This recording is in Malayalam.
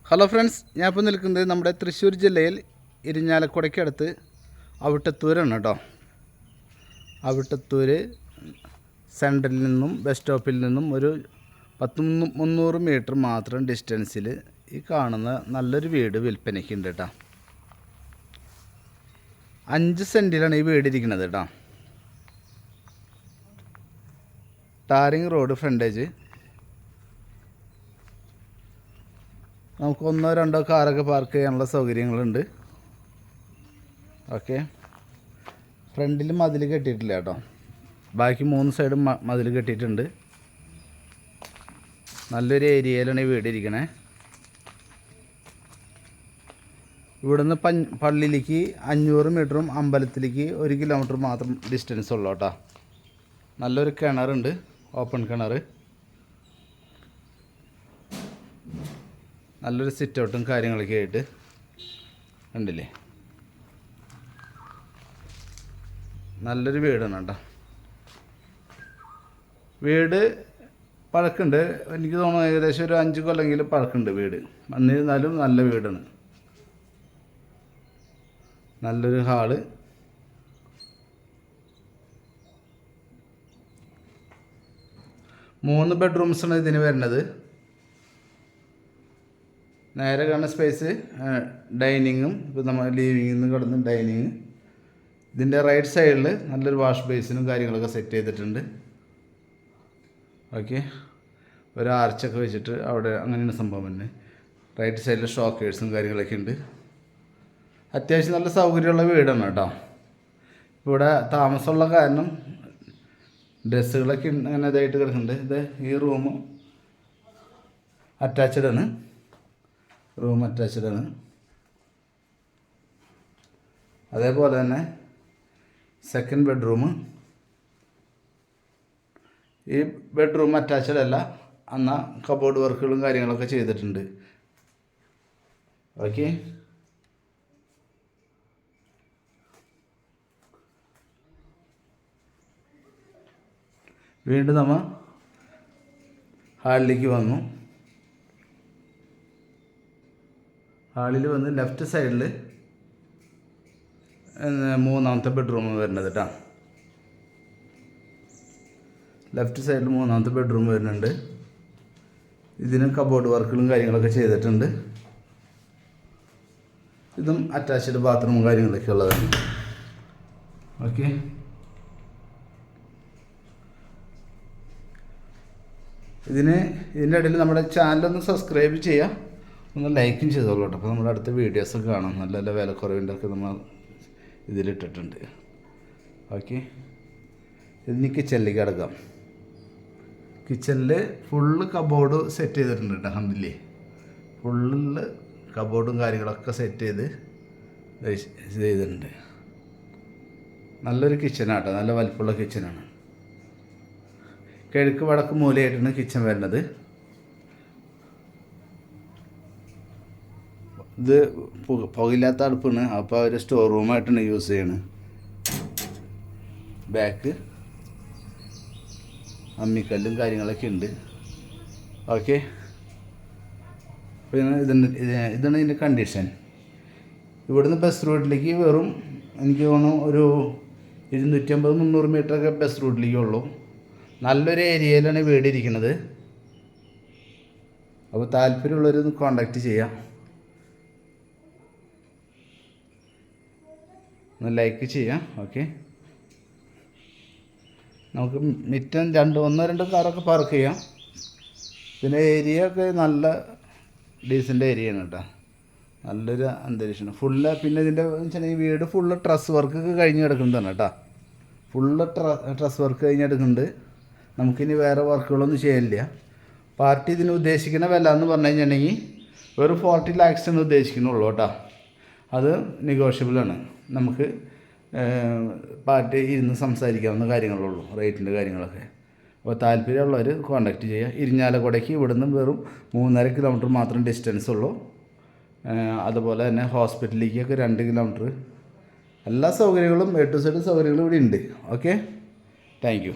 ഹലോ ഫ്രണ്ട്സ്, ഞാൻ ഇപ്പോൾ നിൽക്കുന്നത് നമ്മുടെ തൃശ്ശൂർ ജില്ലയിൽ ഇരിഞ്ഞാലക്കുടയ്ക്കടുത്ത് അവിട്ടത്തൂരാണ് കേട്ടോ. അവിട്ടത്തൂർ സെൻട്രലിൽ നിന്നും ബസ് സ്റ്റോപ്പിൽ നിന്നും ഒരു 300 മീറ്റർ മാത്രം ഡിസ്റ്റൻസിൽ ഈ കാണുന്ന നല്ലൊരു വീട് വിൽപ്പനയ്ക്കുണ്ട് കേട്ടോ. 5 സെൻറ്റിലാണ് ഈ വീട് ഇരിക്കുന്നത് കേട്ടോ. Tarring road frontage. നമുക്ക് 1-2 കാറൊക്കെ പാർക്ക് ചെയ്യാനുള്ള സൗകര്യങ്ങളുണ്ട്. ഓക്കെ, ഫ്രണ്ടിൽ മതിൽ കെട്ടിയിട്ടില്ല കേട്ടോ. ബാക്കി 3 സൈഡും മതിൽ കെട്ടിയിട്ടുണ്ട്. നല്ലൊരു ഏരിയയിലാണ് ഈ വീട് ഇരിക്കണേ. ഇവിടുന്ന് പള്ളിയിലേക്ക് 500 മീറ്ററും അമ്പലത്തിലേക്ക് 1 കിലോമീറ്റർ മാത്രം ഡിസ്റ്റൻസ് ഉള്ളൂ കേട്ടോ. നല്ലൊരു കിണറുണ്ട്, ഓപ്പൺ കിണർ. നല്ലൊരു സിറ്റ് ഔട്ടും കാര്യങ്ങളൊക്കെ ആയിട്ട് ഉണ്ടല്ലേ. നല്ലൊരു വീടാണ് കേട്ടോ. വീട് പഴക്കമുണ്ട്, എനിക്ക് തോന്നുന്നു ഏകദേശം ഒരു 5 കൊല്ലെങ്കിലും പഴക്കമുണ്ട് വീട്. എന്നിരുന്നാലും നല്ല വീടാണ്. നല്ലൊരു ഹാള്, മൂന്ന് ബെഡ്റൂംസാണ് ഇതിന് വരുന്നത്. നേരെ കാണുന്ന സ്പേസ് ഡൈനിങ്ങും, ഇപ്പോൾ നമ്മൾ ലിവിങ്ങിൽ നിന്ന് കിടന്ന് ഡൈനിങ്. ഇതിൻ്റെ റൈറ്റ് സൈഡിൽ നല്ലൊരു വാഷ് ബേസിനും കാര്യങ്ങളൊക്കെ സെറ്റ് ചെയ്തിട്ടുണ്ട്. ഓക്കെ, ഒരു ആർച്ചൊക്കെ വെച്ചിട്ട് അവിടെ അങ്ങനെയാണ് സംഭവം തന്നെ. റൈറ്റ് സൈഡിൽ ഷോക്കേഴ്സും കാര്യങ്ങളൊക്കെ ഉണ്ട്. അത്യാവശ്യം നല്ല സൗകര്യമുള്ള വീടാണ് കേട്ടോ. ഇവിടെ താമസമുള്ള കാരണം ഡ്രസ്സുകളൊക്കെ അങ്ങനെ ഇതായിട്ട് കിടക്കുന്നുണ്ട്. ഇത് ഈ റൂം അറ്റാച്ച്ഡ് ആണ്. അതേപോലെ തന്നെ സെക്കൻഡ് ബെഡ്റൂം. ഈ ബെഡ്റൂം അറ്റാച്ച്ഡ് അല്ല, എന്നാൽ കബോർഡ് വർക്കുകളും കാര്യങ്ങളൊക്കെ ചെയ്തിട്ടുണ്ട്. ഓക്കെ, വീണ്ടും നമ്മൾ ഹാളിലേക്ക് വന്നു. ഹാളിൽ വന്ന് ലെഫ്റ്റ് സൈഡിൽ 3ാമത്തെ ബെഡ്റൂം വരുന്നത് കേട്ടോ. ലെഫ്റ്റ് സൈഡിൽ 3ാമത്തെ ബെഡ്റൂം വരുന്നുണ്ട്. ഇതിന് കബോർഡ് വർക്കുകളും കാര്യങ്ങളൊക്കെ ചെയ്തിട്ടുണ്ട്. ഇതും അറ്റാച്ച്ഡ് ബാത്റൂമും കാര്യങ്ങളൊക്കെ ഉള്ളതാണ്. ഓക്കെ, ഇതിൻ്റെ ഇടയിൽ നമ്മുടെ ചാനലൊന്ന് സബ്സ്ക്രൈബ് ചെയ്യുക, ഒന്ന് ലൈക്കും ചെയ്തോളൂ കേട്ടോ. അപ്പോൾ നമ്മുടെ അടുത്ത വീഡിയോസൊക്കെ കാണാം. നല്ല നല്ല വിലക്കുറവിൻ്റെയൊക്കെ നമ്മൾ ഇതിലിട്ടിട്ടുണ്ട്. ഓക്കെ, ഇതിന് കിച്ചണിലേക്ക് കിടക്കാം. കിച്ചണിൽ ഫുള്ള് കബോർഡ് സെറ്റ് ചെയ്തിട്ടുണ്ട് കേട്ടോ. കണ്ടില്ലേ, ഫുള്ള് കബോർഡും കാര്യങ്ങളൊക്കെ സെറ്റ് ചെയ്തിട്ടുണ്ട്. നല്ലൊരു കിച്ചണാട്ടോ, നല്ല വലിപ്പമുള്ള കിച്ചണാണ്. കിഴക്ക് വടക്ക് മൂലയായിട്ടാണ് കിച്ചൺ വരുന്നത്. ഇത് പുകയില്ലാത്ത അടുപ്പാണ്, അപ്പോൾ അവർ സ്റ്റോർ റൂമായിട്ടാണ് യൂസ് ചെയ്യണത്. ബാക്ക് അമ്മിക്കല്ലും കാര്യങ്ങളൊക്കെ ഉണ്ട്. ഓക്കെ, പിന്നെ ഇതാണ് ഇതിൻ്റെ കണ്ടീഷൻ. ഇവിടുന്ന് ബസ് റൂട്ടിലേക്ക് വെറും എനിക്ക് തോന്നുന്നു ഒരു 250-300 മീറ്ററൊക്കെ ബസ് റൂട്ടിലേക്ക് ഉള്ളൂ. നല്ലൊരു ഏരിയയിലാണ് വീട് ഇരിക്കുന്നത്. അപ്പോൾ താല്പര്യമുള്ളവരൊന്ന് കോണ്ടാക്റ്റ് ചെയ്യാം. ഒന്ന് ലൈക്ക് ചെയ്യാം. ഓക്കെ, നമുക്ക് മിറ്റം 1-2 കാറൊക്കെ പാർക്ക് ചെയ്യാം. പിന്നെ ഏരിയ ഒക്കെ നല്ല ഡീസൻ്റ് ഏരിയയാണ് കേട്ടോ. നല്ലൊരു അന്തരീക്ഷമാണ് ഫുള്ള്. പിന്നെ ഇതിൻ്റെ വെച്ചാൽ ഈ വീട് ഫുള്ള് ട്രസ് വർക്കൊക്കെ കഴിഞ്ഞ് കിടക്കുന്നതാണ് കേട്ടോ. ഫുള്ള് ട്രസ് വർക്ക് കഴിഞ്ഞ് കിടക്കുന്നുണ്ട്. നമുക്കിനി വേറെ വർക്കുകളൊന്നും ചെയ്യാനില്ല. പാർട്ടി ഇതിന് ഉദ്ദേശിക്കുന്ന വില എന്ന് പറഞ്ഞു കഴിഞ്ഞിട്ടുണ്ടെങ്കിൽ ഒരു 40 lakhs എന്ന് ഉദ്ദേശിക്കുന്നുള്ളൂ കേട്ടോ. അത് നെഗോഷ്യബിളാണ്. നമുക്ക് പാർട്ടി ഇരുന്ന് സംസാരിക്കാവുന്ന കാര്യങ്ങളുള്ളൂ, റേറ്റിൻ്റെ കാര്യങ്ങളൊക്കെ. അപ്പോൾ താല്പര്യമുള്ളവർ കോൺടാക്റ്റ് ചെയ്യുക. ഇരിഞ്ഞാലക്കുടയ്ക്ക് ഇവിടുന്ന് വെറും 3.5 കിലോമീറ്റർ മാത്രം ഡിസ്റ്റൻസ് ഉള്ളൂ. അതുപോലെ തന്നെ ഹോസ്പിറ്റലിലേക്കൊക്കെ 2 കിലോമീറ്റർ. എല്ലാ സൗകര്യങ്ങളും A to Z സൗകര്യങ്ങളും ഇവിടെ ഉണ്ട്. Okay, thank you.